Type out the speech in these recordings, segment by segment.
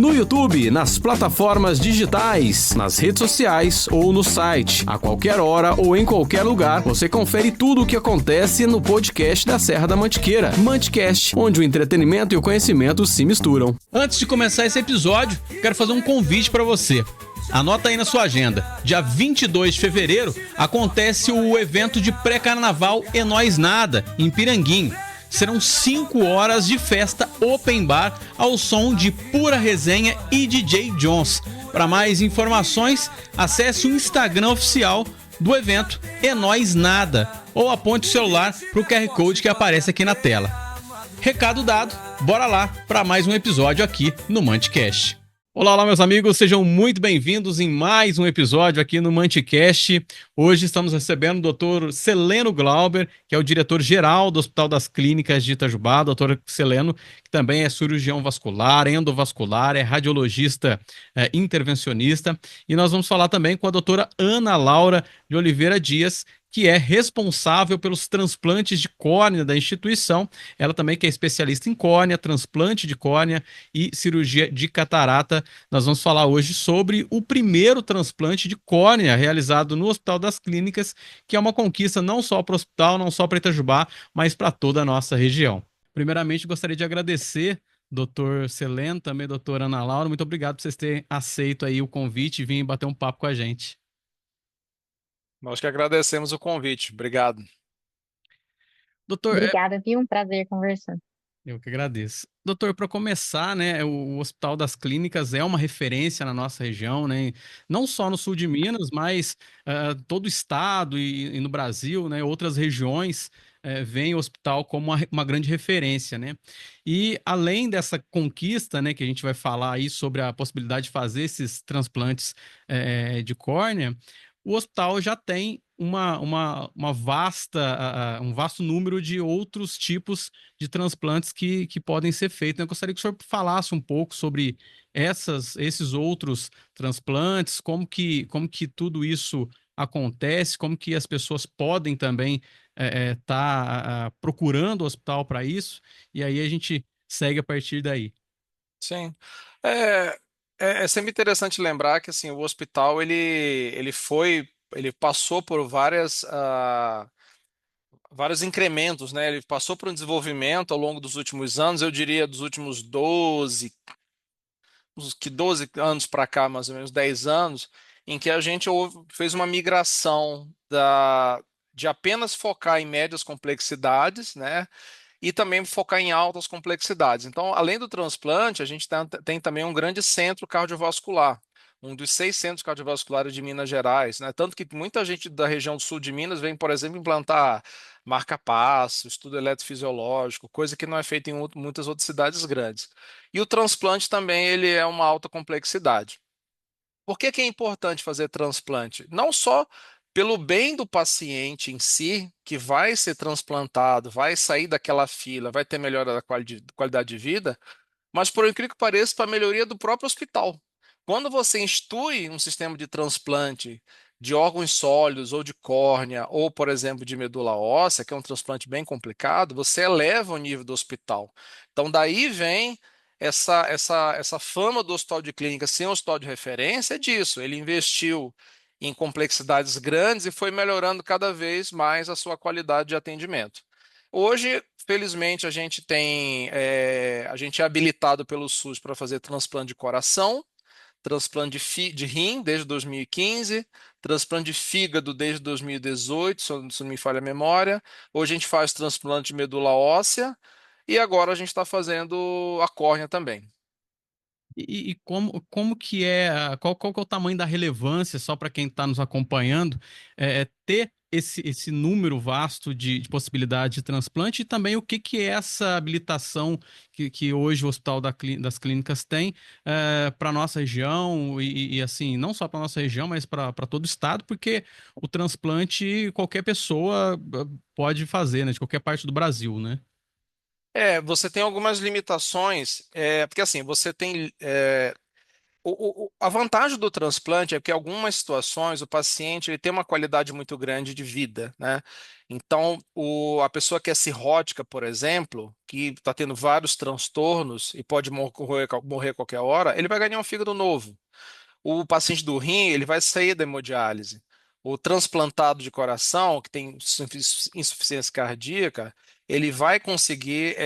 No YouTube, nas plataformas digitais, nas redes sociais ou no site. A qualquer hora ou em qualquer lugar, você confere tudo o que acontece no podcast da Serra da Mantiqueira. Manticast, onde o entretenimento e o conhecimento se misturam. Antes de começar esse episódio, quero fazer um convite para você. Anota aí na sua agenda. Dia 22 de fevereiro acontece o evento de pré-carnaval É Nóis Nada, em Piranguinho. Serão 5 horas de festa open bar ao som de pura resenha e DJ Jones. Para mais informações, acesse o Instagram oficial do evento É Nóis Nada ou aponte o celular para o QR Code que aparece aqui na tela. Recado dado, bora lá para mais um episódio aqui no Manticast. Olá, meus amigos, sejam muito bem-vindos em mais um episódio aqui no Manticast. Hoje estamos recebendo o Dr. Celeno Glauber, que é o diretor-geral do Hospital das Clínicas de Itajubá. Dr. Celeno, que também é cirurgião vascular, endovascular, é radiologista intervencionista. E nós vamos falar também com a doutora Ana Laura de Oliveira Dias, que é responsável pelos transplantes de córnea da instituição. Ela também que é especialista em córnea, transplante de córnea e cirurgia de catarata. Nós vamos falar hoje sobre o primeiro transplante de córnea realizado no Hospital das Clínicas, que é uma conquista não só para o hospital, não só para Itajubá, mas para toda a nossa região. Primeiramente, gostaria de agradecer Dr. Celeno, também doutora Ana Laura. Muito obrigado por vocês terem aceito aí o convite e virem bater um papo com a gente. Nós que agradecemos o convite. Obrigado. Doutor, Obrigada, viu? Um prazer conversar. eu que agradeço. Doutor, para começar, né, o Hospital das Clínicas é uma referência na nossa região, né, não só no sul de Minas, mas todo o estado e no Brasil, né, outras regiões veem o hospital como uma grande referência, né. E além dessa conquista, né, que a gente vai falar aí sobre a possibilidade de fazer esses transplantes de córnea, o hospital já tem um vasto número de outros tipos de transplantes que podem ser feitos. Eu gostaria que o senhor falasse um pouco sobre esses outros transplantes, como que tudo isso acontece, como que as pessoas podem também estar procurando o hospital para isso, e aí a gente segue a partir daí. Sim. É, é sempre interessante lembrar que assim, o hospital ele passou por vários incrementos, né? Ele passou por um desenvolvimento ao longo dos últimos anos, eu diria dos últimos 12 anos para cá, mais ou menos 10 anos, em que a gente fez uma migração de apenas focar em médias complexidades, né? E também focar em altas complexidades. Então, além do transplante, a gente tem também um grande centro cardiovascular, um dos 6 centros cardiovasculares de Minas Gerais, né? Tanto que muita gente da região sul de Minas vem, por exemplo, implantar marca-passo, estudo eletrofisiológico, coisa que não é feita em muitas outras cidades grandes. E o transplante também ele é uma alta complexidade. Por que é importante fazer transplante? Não só pelo bem do paciente em si, que vai ser transplantado, vai sair daquela fila, vai ter melhora da qualidade de vida, mas por incrível que pareça, para a melhoria do próprio hospital. Quando você institui um sistema de transplante de órgãos sólidos ou de córnea, ou, por exemplo, de medula óssea, que é um transplante bem complicado, você eleva o nível do hospital. Então, daí vem essa fama do hospital de clínica ser um hospital de referência é disso. Ele investiu em complexidades grandes e foi melhorando cada vez mais a sua qualidade de atendimento. Hoje, felizmente, a gente é habilitado pelo SUS para fazer transplante de coração, transplante de rim desde 2015, transplante de fígado desde 2018, se não me falha a memória. Hoje a gente faz transplante de medula óssea e agora a gente está fazendo a córnea também. E como que é, qual que é o tamanho da relevância, só para quem está nos acompanhando, ter esse número vasto de possibilidade de transplante e também o que é essa habilitação que hoje o Hospital das Clínicas tem para a nossa região e assim, não só para a nossa região, mas para todo o estado, porque o transplante qualquer pessoa pode fazer, né, de qualquer parte do Brasil, né? Você tem algumas limitações, porque assim, você tem A vantagem do transplante é que, em algumas situações, o paciente ele tem uma qualidade muito grande de vida, né? Então, a pessoa que é cirrótica, por exemplo, que está tendo vários transtornos e pode morrer a qualquer hora, ele vai ganhar um fígado novo. O paciente do rim, ele vai sair da hemodiálise. O transplantado de coração, que tem insuficiência cardíaca, ele vai conseguir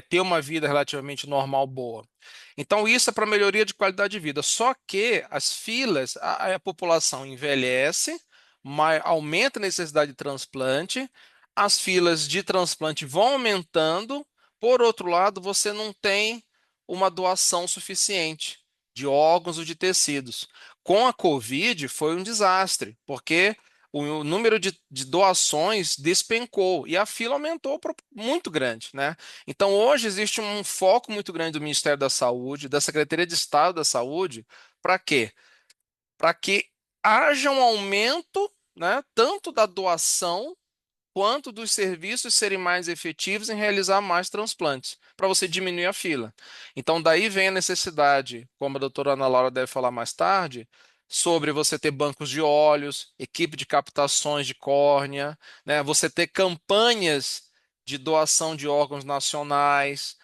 ter uma vida relativamente normal, boa. Então, isso é para melhoria de qualidade de vida. Só que as filas, a população envelhece, aumenta a necessidade de transplante, as filas de transplante vão aumentando. Por outro lado, você não tem uma doação suficiente de órgãos ou de tecidos. Com a Covid foi um desastre, porque o número de doações despencou e a fila aumentou muito grande, né? Então, hoje existe um foco muito grande do Ministério da Saúde, da Secretaria de Estado da Saúde, para quê? Para que haja um aumento, né, tanto da doação quanto dos serviços serem mais efetivos em realizar mais transplantes, para você diminuir a fila. Então, daí vem a necessidade, como a doutora Ana Laura deve falar mais tarde, sobre você ter bancos de olhos, equipe de captações de córnea, né, você ter campanhas de doação de órgãos nacionais,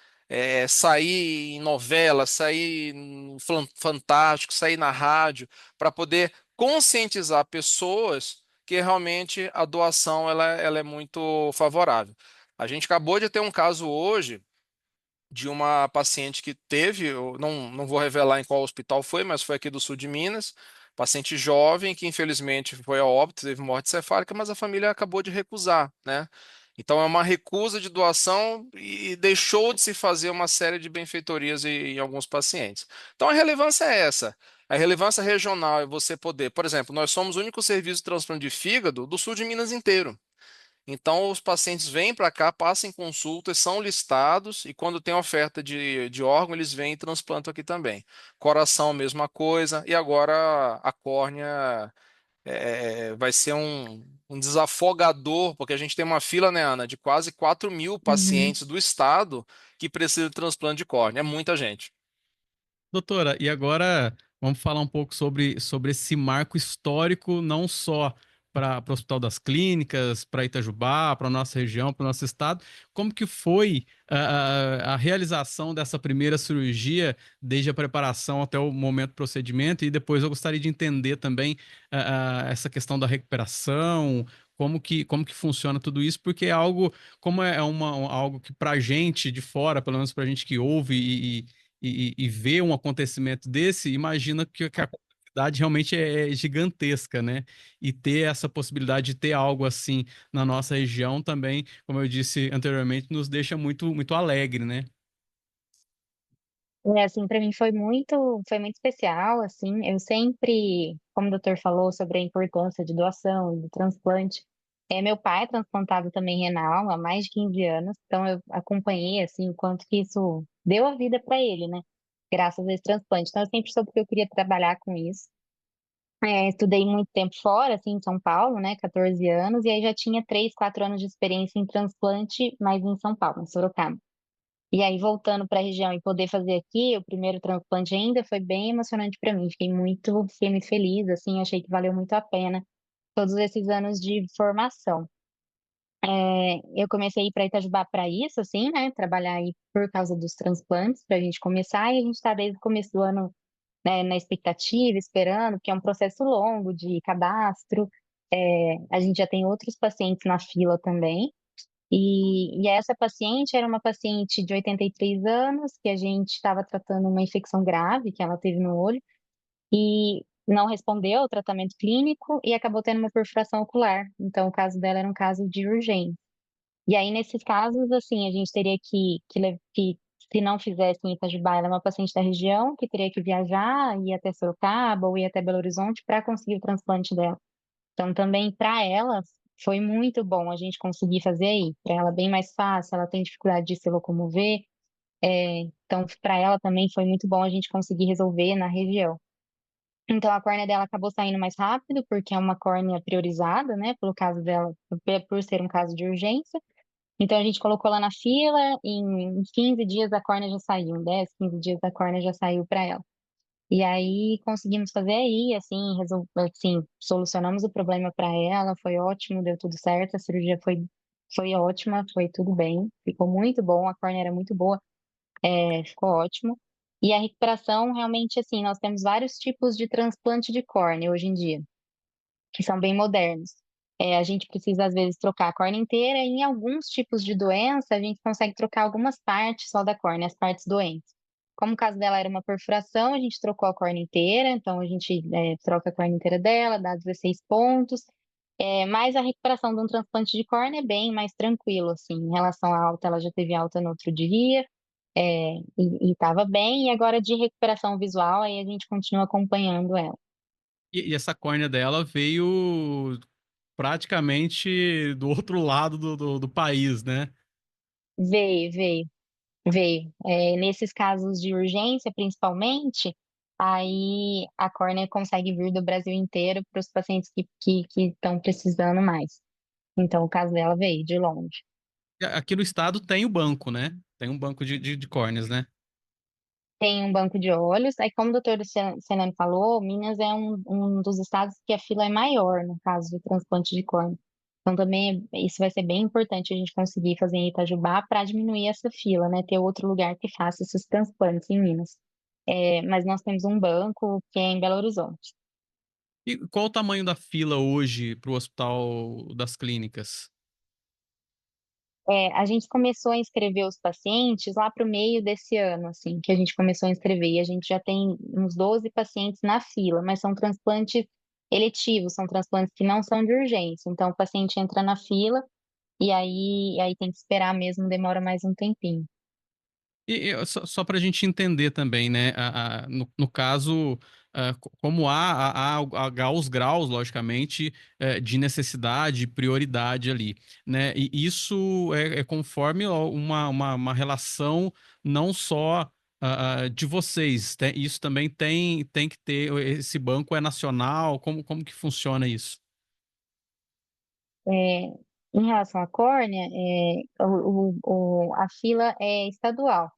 sair em novela, sair no Fantástico, sair na rádio, para poder conscientizar pessoas que realmente a doação ela é muito favorável. A gente acabou de ter um caso hoje de uma paciente que teve, eu não vou revelar em qual hospital foi, mas foi aqui do sul de Minas, paciente jovem que infelizmente foi a óbito, teve morte cefálica, mas a família acabou de recusar, né? Então é uma recusa de doação e deixou de se fazer uma série de benfeitorias em alguns pacientes. Então a relevância é essa. A relevância regional é você poder, por exemplo, nós somos o único serviço de transplante de fígado do sul de Minas inteiro. Então, os pacientes vêm para cá, passam em consultas, são listados e quando tem oferta de órgão, eles vêm e transplantam aqui também. Coração, mesma coisa. E agora a córnea vai ser um desafogador, porque a gente tem uma fila, né, Ana, de quase 4.000 Uhum. pacientes do estado que precisam de transplante de córnea. É muita gente. Doutora, e agora vamos falar um pouco sobre esse marco histórico, não só para o Hospital das Clínicas, para Itajubá, para a nossa região, para o nosso estado. Como que foi a realização dessa primeira cirurgia, desde a preparação até o momento do procedimento? E depois eu gostaria de entender também essa questão da recuperação, como que funciona tudo isso, porque é algo, como algo que para a gente de fora, pelo menos para a gente que ouve e ver um acontecimento desse, imagina que a complexidade realmente é gigantesca, né? E ter essa possibilidade de ter algo assim na nossa região também, como eu disse anteriormente, nos deixa muito, muito alegre, né? Assim, para mim foi muito especial, assim, eu sempre, como o doutor falou sobre a importância de doação, do transplante, meu pai é transplantado também renal há mais de 15 anos, então eu acompanhei, assim, o quanto que isso deu a vida para ele, né, graças a esse transplante, então eu sempre soube que eu queria trabalhar com isso. Estudei muito tempo fora, assim, em São Paulo, né, 14 anos, e aí já tinha 3, 4 anos de experiência em transplante, mas em São Paulo, em Sorocaba. E aí, voltando para a região e poder fazer aqui o primeiro transplante ainda foi bem emocionante para mim. Fiquei muito feliz, assim, achei que valeu muito a pena todos esses anos de formação. Eu comecei a ir para Itajubá para isso, assim, né? Trabalhar aí por causa dos transplantes, para a gente começar, e a gente está desde o começo do ano, né, na expectativa, esperando, porque é um processo longo de cadastro. A gente já tem outros pacientes na fila também. E essa paciente era uma paciente de 83 anos, que a gente estava tratando uma infecção grave que ela teve no olho, e não respondeu ao tratamento clínico e acabou tendo uma perfuração ocular. Então, o caso dela era um caso de urgência. E aí, nesses casos, assim, a gente teria que se não fizesse em Itajubá, ela é uma paciente da região, que teria que viajar, ir até Sorocaba ou ir até Belo Horizonte para conseguir o transplante dela. Então, também para ela foi muito bom a gente conseguir fazer aí. Para ela, bem mais fácil, ela tem dificuldade de se locomover. Então, para ela também foi muito bom a gente conseguir resolver na região. Então, a córnea dela acabou saindo mais rápido, porque é uma córnea priorizada, né, pelo caso dela, por ser um caso de urgência. Então, a gente colocou lá na fila, em 15 dias a córnea já saiu, em 10, 15 dias a córnea já saiu para ela. E aí conseguimos fazer aí, assim, assim, solucionamos o problema para ela, foi ótimo, deu tudo certo, a cirurgia foi ótima, foi tudo bem, ficou muito bom, a córnea era muito boa, ficou ótimo. E a recuperação, realmente, assim, nós temos vários tipos de transplante de córnea hoje em dia, que são bem modernos. A gente precisa, às vezes, trocar a córnea inteira, e em alguns tipos de doença, a gente consegue trocar algumas partes só da córnea, as partes doentes. Como o caso dela era uma perfuração, a gente trocou a córnea inteira, então a gente troca a córnea inteira dela, dá 16 pontos. Mas a recuperação de um transplante de córnea é bem mais tranquilo, assim, em relação à alta, ela já teve alta no outro dia, e estava bem, e agora de recuperação visual, aí a gente continua acompanhando ela. E essa córnea dela veio praticamente do outro lado do país, né? Veio, veio. Veio. Nesses casos de urgência, principalmente, aí a córnea consegue vir do Brasil inteiro para os pacientes que estão precisando mais. Então, o caso dela veio de longe. Aqui no estado tem o banco, né? Tem um banco de córneas, né? Tem um banco de olhos. Aí, como o doutor Senani falou, Minas é um dos estados que a fila é maior no caso de transplante de córnea. Então, também isso vai ser bem importante a gente conseguir fazer em Itajubá para diminuir essa fila, né? Ter outro lugar que faça esses transplantes em Minas. Mas nós temos um banco que é em Belo Horizonte. E qual o tamanho da fila hoje para o Hospital das Clínicas? A gente começou a inscrever os pacientes lá para o meio desse ano, assim, que a gente começou a inscrever. E a gente já tem uns 12 pacientes na fila, mas são transplantes eletivos, são transplantes que não são de urgência. Então, o paciente entra na fila e aí tem que esperar mesmo, demora mais um tempinho. Só para a gente entender também, né? No caso, como há os graus, logicamente, de necessidade e prioridade ali, né? E isso é conforme uma relação não só de vocês. Isso também tem que ter. Esse banco é nacional? Como que funciona isso? É, em relação à córnea, a fila é estadual,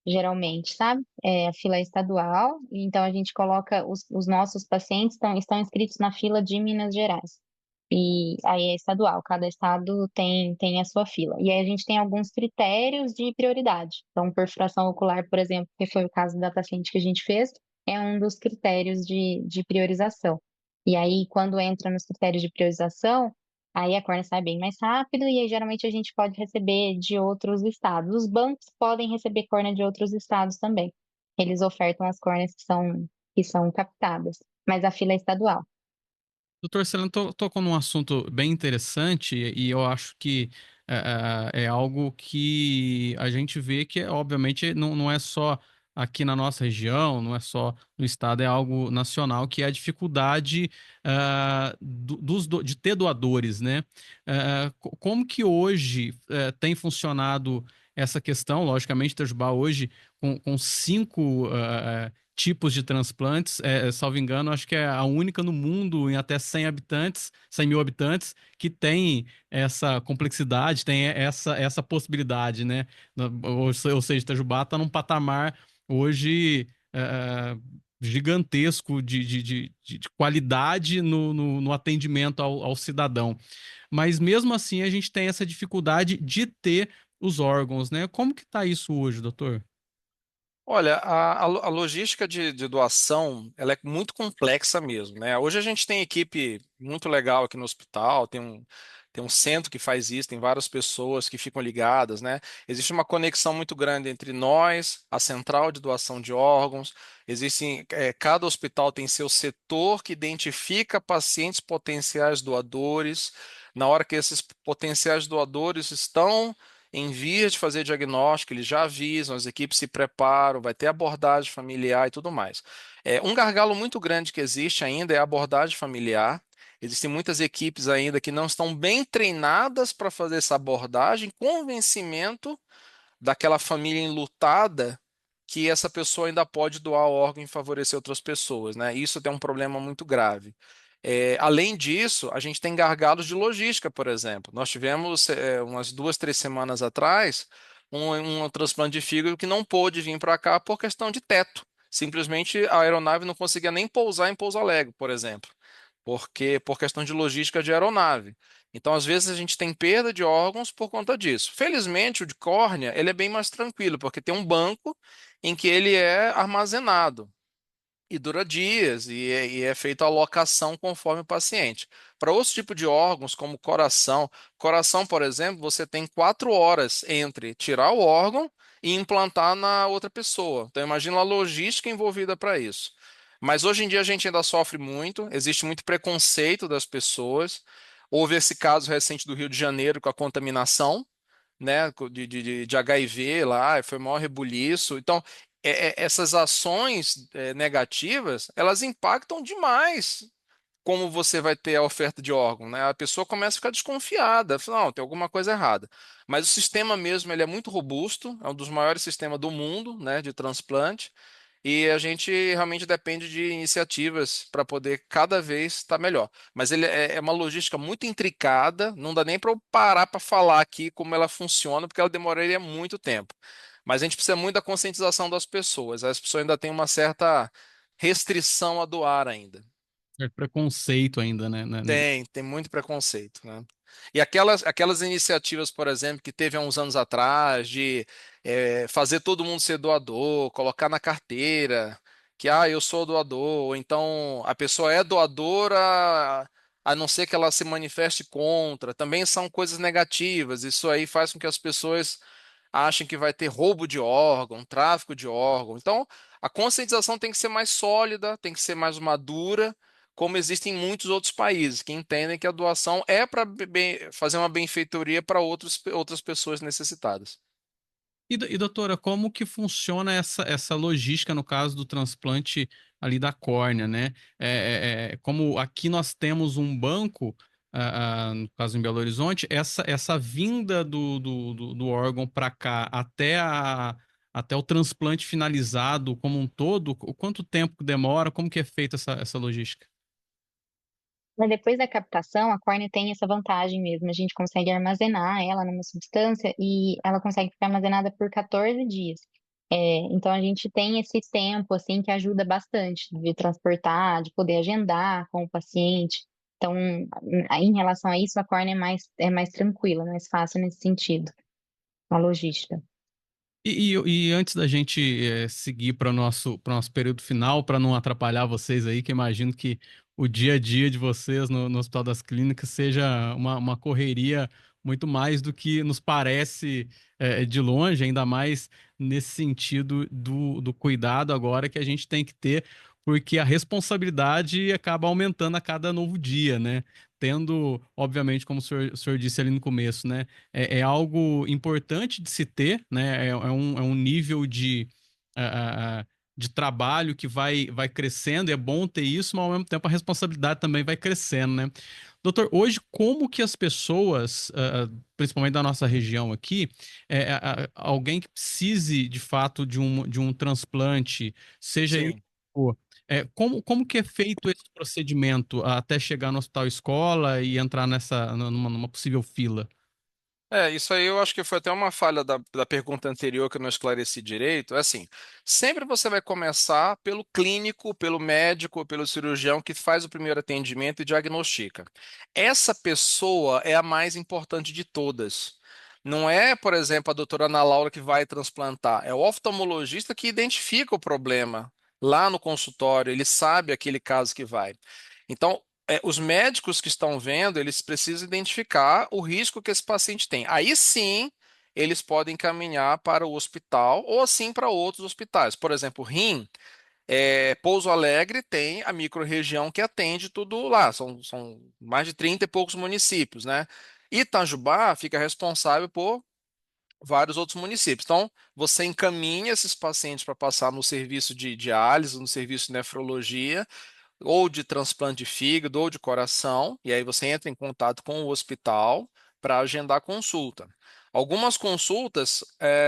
geralmente, sabe? A fila é estadual, então a gente coloca os nossos pacientes estão inscritos na fila de Minas Gerais. E aí é estadual, cada estado tem a sua fila. E aí a gente tem alguns critérios de prioridade. Então, perfuração ocular, por exemplo, que foi o caso da paciente que a gente fez, é um dos critérios de priorização. E aí, quando entra nos critérios de priorização, aí a córnea sai bem mais rápido e aí geralmente a gente pode receber de outros estados. Os bancos podem receber córnea de outros estados também. Eles ofertam as córneas que são captadas, mas a fila é estadual. Doutor Celano tocou num assunto bem interessante e eu acho que é algo que a gente vê que, obviamente, não é só aqui na nossa região, não é só no estado, é algo nacional, que é a dificuldade de ter doadores, né? Como que hoje tem funcionado essa questão? Logicamente, Itajubá hoje, com cinco tipos de transplantes. Salvo engano, acho que é a única no mundo em até 100 habitantes, 100 mil habitantes, que tem essa complexidade, tem essa possibilidade, né? Ou seja, Itajubá está num patamar hoje gigantesco de qualidade no atendimento ao cidadão. Mas mesmo assim a gente tem essa dificuldade de ter os órgãos, né? Como que está isso hoje, doutor? Olha, a logística de doação, ela é muito complexa mesmo, né? Hoje a gente tem equipe muito legal aqui no hospital, tem um centro que faz isso, tem várias pessoas que ficam ligadas, né? Existe uma conexão muito grande entre nós, a central de doação de órgãos, cada hospital tem seu setor que identifica pacientes potenciais doadores. Na hora que esses potenciais doadores estão em vias de fazer diagnóstico, eles já avisam, as equipes se preparam, vai ter abordagem familiar e tudo mais. Um gargalo muito grande que existe ainda é a abordagem familiar. Existem muitas equipes ainda que não estão bem treinadas para fazer essa abordagem, convencimento daquela família enlutada que essa pessoa ainda pode doar o órgão e favorecer outras pessoas, né? Isso tem um problema muito grave. Além disso, a gente tem gargalos de logística, por exemplo. Nós tivemos, umas 2, 3 semanas atrás, um transplante de fígado que não pôde vir para cá por questão de teto. simplesmente a aeronave não conseguia nem pousar em Pouso Alegre, por exemplo, porque por questão de logística de aeronave. Então, às vezes, a gente tem perda de órgãos por conta disso. Felizmente, o de córnea, ele é bem mais tranquilo, porque tem um banco em que ele é armazenado e dura dias, e é feita a alocação conforme o paciente. Para outros tipos de órgãos, como coração, por exemplo, você tem 4 horas entre tirar o órgão e implantar na outra pessoa. Então, imagina a logística envolvida para isso. Mas hoje em dia a gente ainda sofre muito, existe muito preconceito das pessoas. Houve esse caso recente do Rio de Janeiro com a contaminação, né, de HIV lá, foi o maior rebuliço. Então, essas ações negativas, elas impactam demais como você vai ter a oferta de órgão, né? A pessoa começa a ficar desconfiada, fala, não, tem alguma coisa errada. Mas o sistema mesmo, ele é muito robusto, é um dos maiores sistemas do mundo, né, de transplante. E a gente realmente depende de iniciativas para poder cada vez estar melhor. Mas ele é uma logística muito intricada, não dá nem para eu parar para falar aqui como ela funciona, porque ela demoraria muito tempo. Mas a gente precisa muito da conscientização das pessoas. As pessoas ainda têm uma certa restrição a doar ainda. Certo preconceito ainda, né? Tem muito preconceito, né? E aquelas iniciativas, por exemplo, que teve há uns anos atrás, de fazer todo mundo ser doador, colocar na carteira que, eu sou doador, ou então a pessoa é doadora, a não ser que ela se manifeste contra, também são coisas negativas. Isso aí faz com que as pessoas achem que vai ter roubo de órgão, tráfico de órgão. Então, a conscientização tem que ser mais sólida, tem que ser mais madura, como existe em muitos outros países, que entendem que a doação é para fazer uma benfeitoria para outras pessoas necessitadas. E, doutora, como que funciona essa logística no caso do transplante ali da córnea, né? Como aqui nós temos um banco, no caso em Belo Horizonte, essa vinda do órgão para cá até o transplante finalizado como um todo, o quanto tempo demora, como que é feita essa logística? Mas depois da captação, a córnea tem essa vantagem mesmo. A gente consegue armazenar ela numa substância e ela consegue ficar armazenada por 14 dias. Então a gente tem esse tempo assim que ajuda bastante de transportar, de poder agendar com o paciente. Então, em relação a isso, a córnea é mais tranquila, mais fácil nesse sentido, a logística. E antes da gente seguir para o nosso período final, para não atrapalhar vocês aí, que eu imagino que o dia a dia de vocês no Hospital das Clínicas seja uma correria muito mais do que nos parece de longe, ainda mais nesse sentido do cuidado agora que a gente tem que ter, porque a responsabilidade acaba aumentando a cada novo dia, né? Tendo, obviamente, como o senhor disse ali no começo, né? É algo importante de se ter, né? É um nível de trabalho que vai crescendo, e é bom ter isso, mas ao mesmo tempo a responsabilidade também vai crescendo, né? Doutor, hoje como que as pessoas, principalmente da nossa região aqui, alguém que precise de fato de um transplante, seja ele Sim. como que é feito esse procedimento até chegar no hospital escola e entrar numa possível fila? Isso aí eu acho que foi até uma falha da pergunta anterior que eu não esclareci direito. É assim, sempre você vai começar pelo clínico, pelo médico, pelo cirurgião que faz o primeiro atendimento e diagnostica. Essa pessoa é a mais importante de todas. Não é, por exemplo, a doutora Ana Laura que vai transplantar, é o oftalmologista que identifica o problema lá no consultório, ele sabe aquele caso que vai. Então, os médicos que estão vendo, eles precisam identificar o risco que esse paciente tem. Aí sim, eles podem caminhar para o hospital ou assim para outros hospitais. Por exemplo, rim, Pouso Alegre tem a microrregião que atende tudo lá. São mais de 30 e poucos municípios, né? Itajubá fica responsável por vários outros municípios. Então, você encaminha esses pacientes para passar no serviço de diálise, no serviço de nefrologia, ou de transplante de fígado ou de coração, e aí você entra em contato com o hospital para agendar consulta. Algumas consultas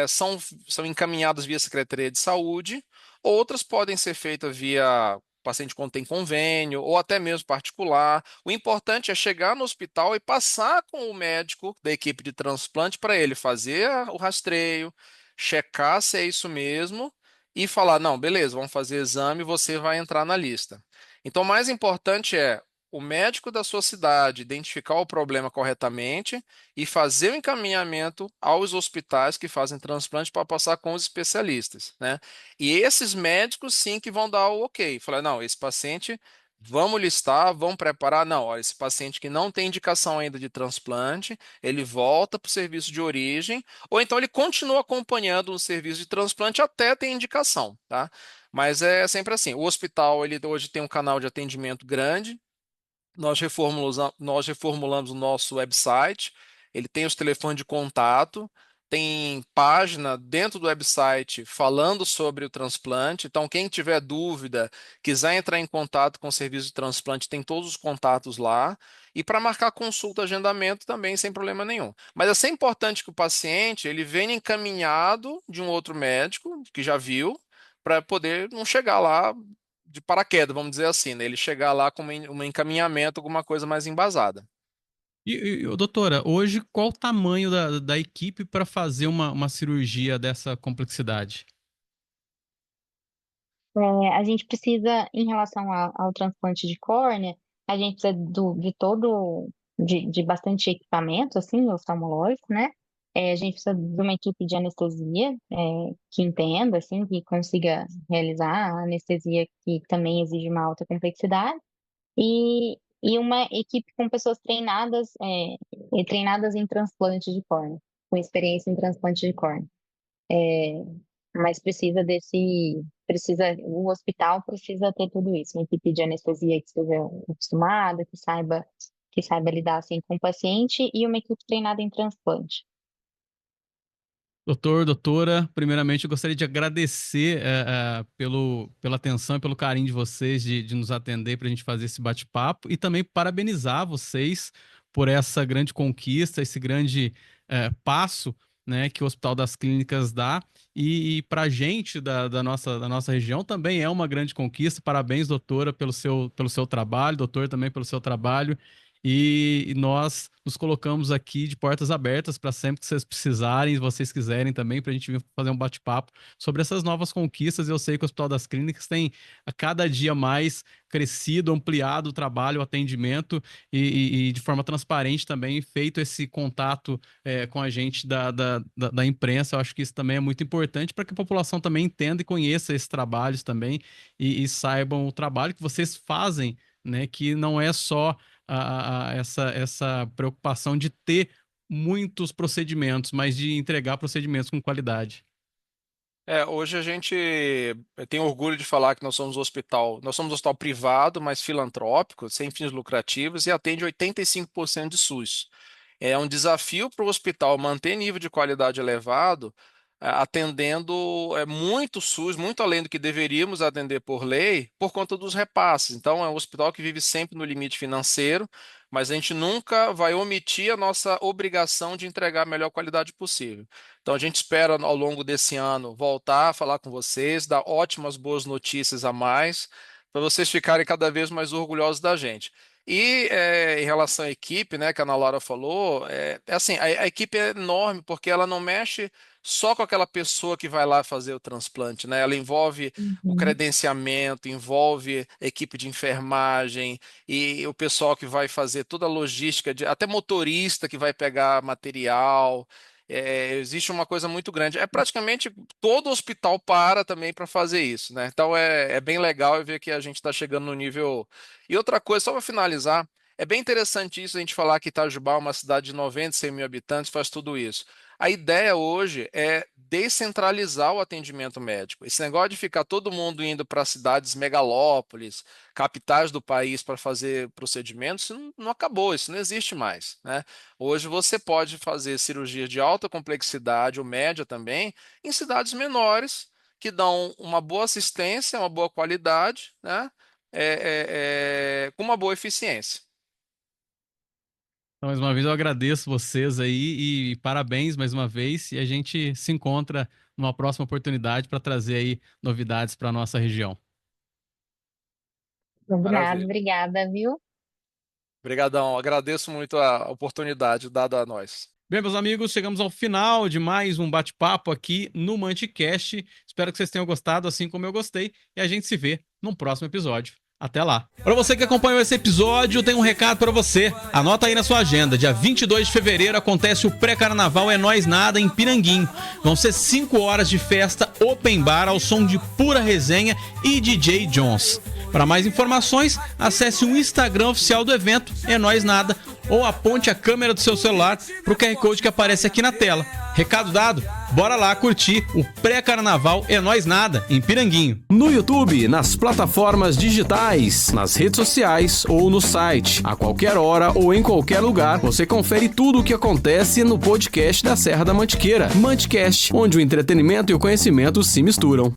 são encaminhadas via Secretaria de Saúde, outras podem ser feitas via paciente quando tem convênio, ou até mesmo particular. O importante é chegar no hospital e passar com o médico da equipe de transplante para ele fazer o rastreio, checar se é isso mesmo e falar, não, beleza, vamos fazer exame, você vai entrar na lista. Então, o mais importante é o médico da sua cidade identificar o problema corretamente e fazer o encaminhamento aos hospitais que fazem transplante para passar com os especialistas, né? E esses médicos sim que vão dar o ok. Falar, não, esse paciente, vamos listar, vamos preparar. Não, olha, esse paciente que não tem indicação ainda de transplante, ele volta para o serviço de origem, ou então ele continua acompanhando o serviço de transplante até ter indicação, tá? Mas é sempre assim. O hospital, ele hoje tem um canal de atendimento grande, nós reformulamos o nosso website, ele tem os telefones de contato, tem página dentro do website falando sobre o transplante. Então, quem tiver dúvida, quiser entrar em contato com o serviço de transplante, tem todos os contatos lá. E para marcar consulta, agendamento também sem problema nenhum. Mas é sempre importante que o paciente ele venha encaminhado de um outro médico que já viu, para poder não chegar lá de paraquedas, vamos dizer assim, né? Ele chegar lá com um encaminhamento, alguma coisa mais embasada. Doutora, hoje qual o tamanho da equipe para fazer uma cirurgia dessa complexidade? A gente precisa, em relação ao transplante de córnea, a gente precisa de bastante equipamento, assim, oftalmológico, né? A gente precisa de uma equipe de anestesia, que entenda, assim, que consiga realizar a anestesia que também exige uma alta complexidade, e uma equipe com pessoas treinadas em transplante de córnea, com experiência em transplante de córnea. É, mas o hospital precisa ter tudo isso, uma equipe de anestesia que esteja acostumada, que saiba lidar assim com o paciente e uma equipe treinada em transplante. Doutor, doutora, primeiramente eu gostaria de agradecer pela atenção e pelo carinho de vocês de nos atender para a gente fazer esse bate-papo e também parabenizar vocês por essa grande conquista, esse grande passo, né, que o Hospital das Clínicas dá e para a gente da nossa região também é uma grande conquista. Parabéns, doutora, pelo seu trabalho, doutor também pelo seu trabalho. E nós nos colocamos aqui de portas abertas para sempre que vocês precisarem, se vocês quiserem também, para a gente vir fazer um bate-papo sobre essas novas conquistas. Eu sei que o Hospital das Clínicas tem a cada dia mais crescido, ampliado o trabalho, o atendimento e de forma transparente também feito esse contato com a gente da imprensa. Eu acho que isso também é muito importante para que a população também entenda e conheça esses trabalhos também e saibam o trabalho que vocês fazem, né? Que não é só essa preocupação de ter muitos procedimentos, mas de entregar procedimentos com qualidade. Hoje a gente tem orgulho de falar que nós somos um hospital privado, mas filantrópico, sem fins lucrativos e atende 85% de SUS. É um desafio para o hospital manter nível de qualidade elevado, atendendo muito SUS, muito além do que deveríamos atender por lei, por conta dos repasses. Então, é um hospital que vive sempre no limite financeiro, mas a gente nunca vai omitir a nossa obrigação de entregar a melhor qualidade possível. Então, a gente espera ao longo desse ano voltar a falar com vocês, dar ótimas, boas notícias a mais, para vocês ficarem cada vez mais orgulhosos da gente. E em relação à equipe, né, que a Ana Laura falou, é assim, a equipe é enorme porque ela não mexe só com aquela pessoa que vai lá fazer o transplante, né? Ela envolve o Uhum. credenciamento, envolve a equipe de enfermagem e o pessoal que vai fazer toda a logística, até motorista que vai pegar material. Existe uma coisa muito grande. É praticamente todo hospital para também para fazer isso, né? Então é bem legal ver que a gente está chegando no nível. E outra coisa, só para finalizar, é bem interessante isso a gente falar que Itajubá é uma cidade de 90, 100 mil habitantes, faz tudo isso. A ideia hoje é descentralizar o atendimento médico. Esse negócio de ficar todo mundo indo para cidades megalópolis, capitais do país para fazer procedimentos, isso não acabou, isso não existe mais, né? Hoje você pode fazer cirurgia de alta complexidade ou média também em cidades menores que dão uma boa assistência, uma boa qualidade, né? Com uma boa eficiência. Então, mais uma vez, eu agradeço vocês aí e parabéns mais uma vez. E a gente se encontra numa próxima oportunidade para trazer aí novidades para a nossa região. Combinado, Maravilha. obrigada, viu? Obrigadão, agradeço muito a oportunidade dada a nós. Bem, meus amigos, chegamos ao final de mais um bate-papo aqui no Manticast. Espero que vocês tenham gostado, assim como eu gostei, e a gente se vê num próximo episódio. Até lá. Para você que acompanhou esse episódio, tem um recado para você. Anota aí na sua agenda. Dia 22 de fevereiro acontece o pré-carnaval É Nós Nada em Piranguinho. Vão ser 5 horas de festa open bar ao som de pura resenha e DJ Jones. Para mais informações, acesse o Instagram oficial do evento É Nós Nada ou aponte a câmera do seu celular para o QR Code que aparece aqui na tela. Recado dado? Bora lá curtir o pré-carnaval É Nós Nada em Piranguinho. No YouTube, nas plataformas digitais, nas redes sociais ou no site. A qualquer hora ou em qualquer lugar, você confere tudo o que acontece no podcast da Serra da Mantiqueira. Manticast, onde o entretenimento e o conhecimento se misturam.